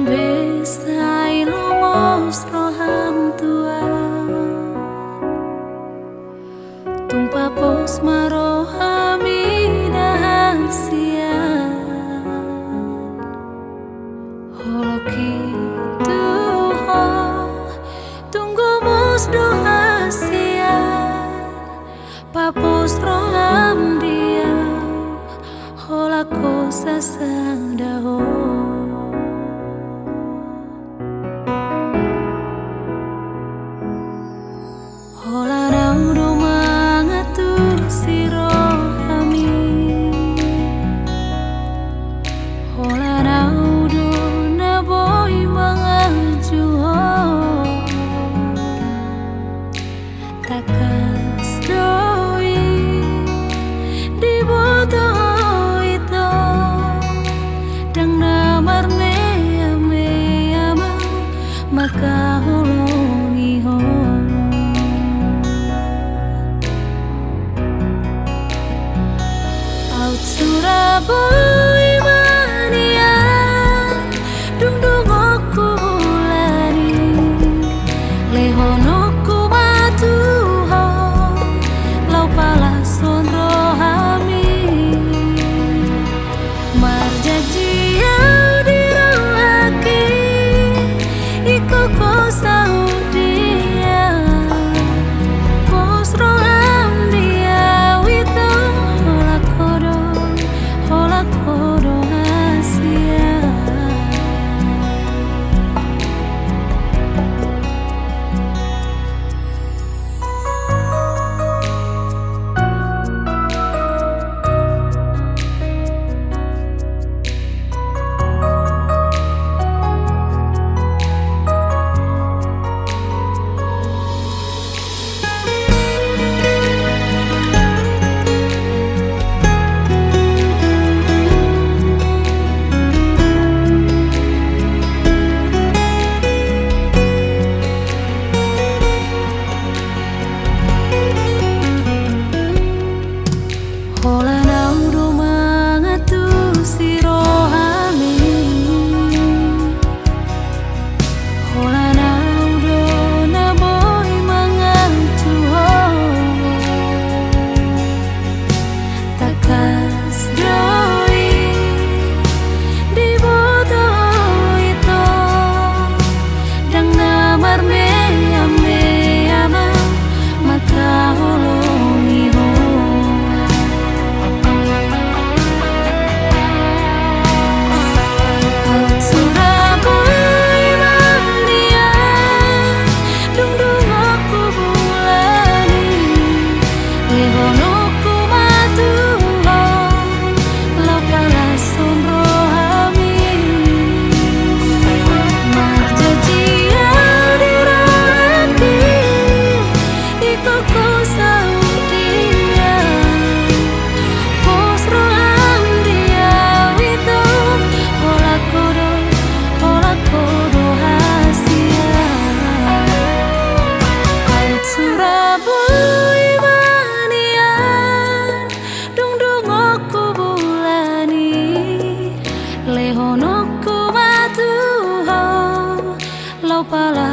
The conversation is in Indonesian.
besai lumos roham tua tumpa pos marohami dahasia holoki tuho tunggu mus dohasia papos roham dia holako sasang daho hola daudo mangatur siro kami hola daudo na boy mangaju takas doi di boto itu dang namar mea mea maka holongi ho Surabaya mania dung dung aku lari lehono ku matuho lau pala sondro hami marjaji au dirohaki iko ko saudia pos roham dia wito lakodo hasia hola daudo mangatur siro hami hola daudo na boy mangatu takas doi di boto itu dang namar mea mea maka holongi ho lehono ku matuho lau pala